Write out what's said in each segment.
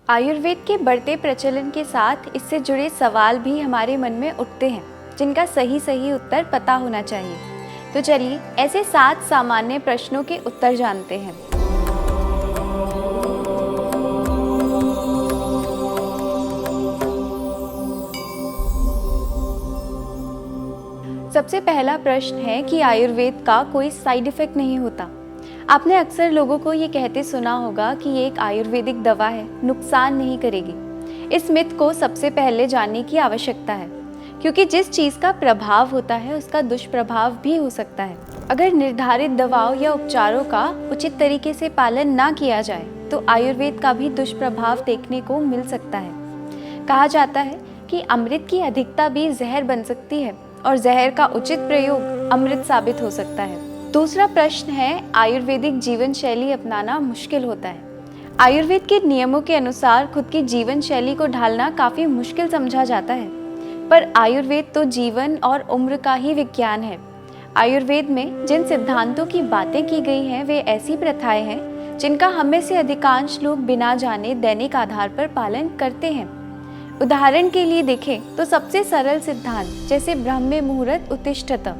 आयुर्वेद के बढ़ते प्रचलन के साथ इससे जुड़े सवाल भी हमारे मन में उठते हैं, जिनका सही उत्तर पता होना चाहिए। तो चलिए ऐसे 7 सामान्य प्रश्नों के उत्तर जानते हैं। सबसे पहला प्रश्न है कि आयुर्वेद का कोई साइड इफेक्ट नहीं होता। आपने अक्सर लोगों को ये कहते सुना होगा कि ये एक आयुर्वेदिक दवा है, नुकसान नहीं करेगी। इस मिथ को सबसे पहले जानने की आवश्यकता है, क्योंकि जिस चीज़ का प्रभाव होता है उसका दुष्प्रभाव भी हो सकता है। अगर निर्धारित दवाओं या उपचारों का उचित तरीके से पालन ना किया जाए तो आयुर्वेद का भी दुष्प्रभाव देखने को मिल सकता है। कहा जाता है कि अमृत की अधिकता भी जहर बन सकती है और जहर का उचित प्रयोग अमृत साबित हो सकता है। दूसरा प्रश्न है, आयुर्वेदिक जीवन शैली अपनाना मुश्किल होता है। आयुर्वेद के नियमों के अनुसार खुद की जीवन शैली को ढालना काफ़ी मुश्किल समझा जाता है, पर आयुर्वेद तो जीवन और उम्र का ही विज्ञान है। आयुर्वेद में जिन सिद्धांतों की बातें की गई हैं वे ऐसी प्रथाएं हैं जिनका हम में से अधिकांश लोग बिना जाने दैनिक आधार पर पालन करते हैं। उदाहरण के लिए देखें तो सबसे सरल सिद्धांत जैसे ब्रह्म मुहूर्त उत्तिष्ठत,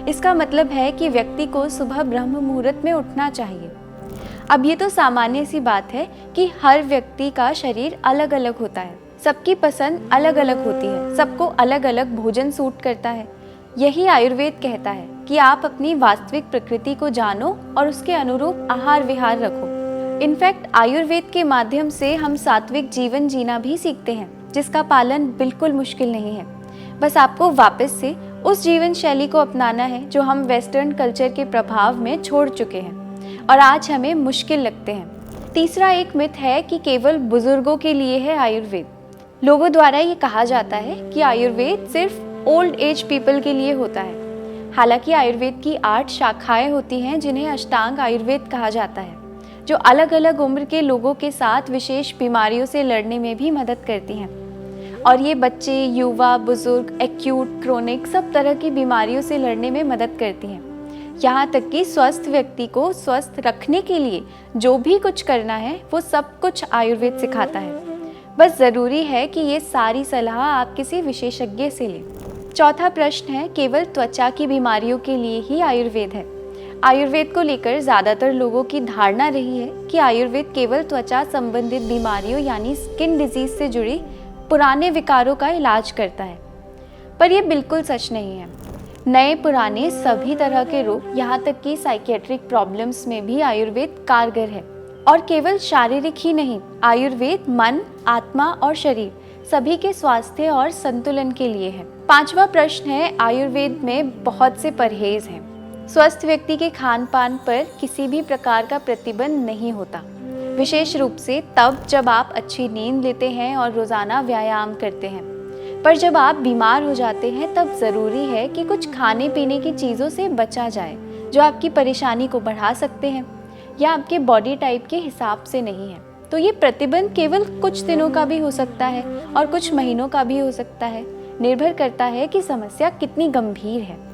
इसका मतलब है कि व्यक्ति को सुबह ब्रह्म मुहूर्त में उठना चाहिए। अब ये तो सामान्य सी बात है कि हर व्यक्ति का शरीर अलग अलग होता है, सबकी पसंद अलग अलग होती है, सबको अलग अलग भोजन सूट करता है। यही आयुर्वेद कहता है कि आप अपनी वास्तविक प्रकृति को जानो और उसके अनुरूप आहार विहार रखो। इनफैक्ट आयुर्वेद के माध्यम से हम सात्विक जीवन जीना भी सीखते हैं, जिसका पालन बिल्कुल मुश्किल नहीं है। बस आपको वापस से उस जीवन शैली को अपनाना है जो हम वेस्टर्न कल्चर के प्रभाव में छोड़ चुके हैं और आज हमें मुश्किल लगते हैं। तीसरा एक मिथ है कि केवल बुजुर्गों के लिए है आयुर्वेद। लोगों द्वारा ये कहा जाता है कि आयुर्वेद सिर्फ ओल्ड एज पीपल के लिए होता है। हालांकि आयुर्वेद की 8 शाखाएं होती हैं जिन्हें अष्टांग आयुर्वेद कहा जाता है, जो अलग अलग उम्र के लोगों के साथ विशेष बीमारियों से लड़ने में भी मदद करती हैं। और ये बच्चे, युवा, बुजुर्ग, एक्यूट, क्रोनिक सब तरह की बीमारियों से लड़ने में मदद करती हैं। यहाँ तक कि स्वस्थ व्यक्ति को स्वस्थ रखने के लिए जो भी कुछ करना है वो सब कुछ आयुर्वेद सिखाता है। बस ज़रूरी है कि ये सारी सलाह आप किसी विशेषज्ञ से लें। चौथा प्रश्न है, केवल त्वचा की बीमारियों के लिए ही आयुर्वेद है। आयुर्वेद को लेकर ज़्यादातर लोगों की धारणा रही है कि आयुर्वेद केवल त्वचा संबंधित बीमारियों यानी स्किन डिजीज से जुड़ी पुराने विकारों का इलाज करता है, पर यह बिल्कुल सच नहीं है। नए पुराने सभी तरह के रोग, यहाँ तक कि साइकियाट्रिक प्रॉब्लम्स में भी आयुर्वेद कारगर है। और केवल शारीरिक ही नहीं, आयुर्वेद मन, आत्मा और शरीर सभी के स्वास्थ्य और संतुलन के लिए है। पांचवा प्रश्न है, आयुर्वेद में बहुत से परहेज हैं। स्वस्थ व्यक्ति के खान पान पर किसी भी प्रकार का प्रतिबंध नहीं होता, विशेष रूप से तब जब आप अच्छी नींद लेते हैं और रोज़ाना व्यायाम करते हैं। पर जब आप बीमार हो जाते हैं तब ज़रूरी है कि कुछ खाने पीने की चीज़ों से बचा जाए जो आपकी परेशानी को बढ़ा सकते हैं या आपके बॉडी टाइप के हिसाब से नहीं है। तो ये प्रतिबंध केवल कुछ दिनों का भी हो सकता है और कुछ महीनों का भी हो सकता है, निर्भर करता है कि समस्या कितनी गंभीर है।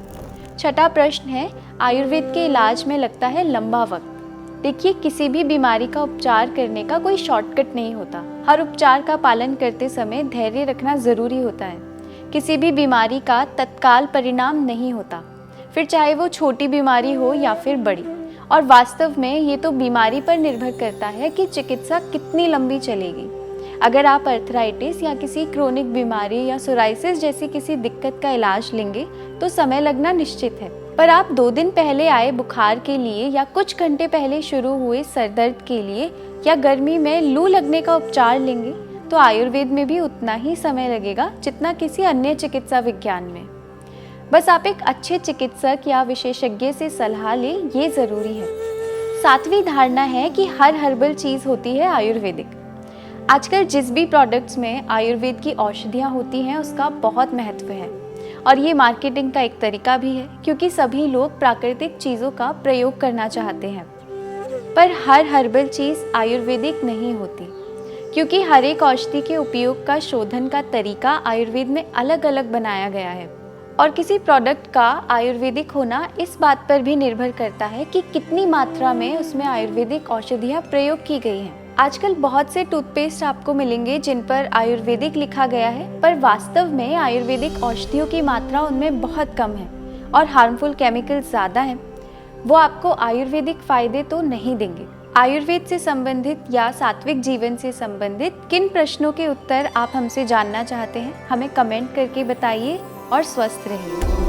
छठा प्रश्न है, आयुर्वेद के इलाज में लगता है लंबा वक्त। देखिए, किसी भी बीमारी का उपचार करने का कोई शॉर्टकट नहीं होता। हर उपचार का पालन करते समय धैर्य रखना ज़रूरी होता है। किसी भी बीमारी का तत्काल परिणाम नहीं होता, फिर चाहे वो छोटी बीमारी हो या फिर बड़ी। और वास्तव में ये तो बीमारी पर निर्भर करता है कि चिकित्सा कितनी लंबी चलेगी। अगर आप अर्थराइटिस या किसी क्रोनिक बीमारी या सोराइसिस जैसी किसी दिक्कत का इलाज लेंगे तो समय लगना निश्चित है, पर आप 2 दिन पहले आए बुखार के लिए या कुछ घंटे पहले शुरू हुए सरदर्द के लिए या गर्मी में लू लगने का उपचार लेंगे तो आयुर्वेद में भी उतना ही समय लगेगा जितना किसी अन्य चिकित्सा विज्ञान में। बस आप एक अच्छे चिकित्सक या विशेषज्ञ से सलाह लें, ये ज़रूरी है। 7वीं धारणा है कि हर हर्बल चीज़ होती है आयुर्वेदिक। आजकल जिस भी प्रोडक्ट्स में आयुर्वेद की औषधियाँ होती हैं उसका बहुत महत्व है और ये मार्केटिंग का एक तरीका भी है, क्योंकि सभी लोग प्राकृतिक चीज़ों का प्रयोग करना चाहते हैं। पर हर हर्बल चीज़ आयुर्वेदिक नहीं होती, क्योंकि हर एक औषधि के उपयोग का शोधन का तरीका आयुर्वेद में अलग अलग बनाया गया है। और किसी प्रोडक्ट का आयुर्वेदिक होना इस बात पर भी निर्भर करता है कि कितनी मात्रा में उसमें आयुर्वेदिक औषधियाँ प्रयोग की गई हैं। आजकल बहुत से टूथपेस्ट आपको मिलेंगे जिन पर आयुर्वेदिक लिखा गया है, पर वास्तव में आयुर्वेदिक औषधियों की मात्रा उनमें बहुत कम है और हार्मफुल केमिकल्स ज़्यादा हैं। वो आपको आयुर्वेदिक फ़ायदे तो नहीं देंगे। आयुर्वेद से संबंधित या सात्विक जीवन से संबंधित किन प्रश्नों के उत्तर आप हमसे जानना चाहते हैं, हमें कमेंट करके बताइए और स्वस्थ रहिए।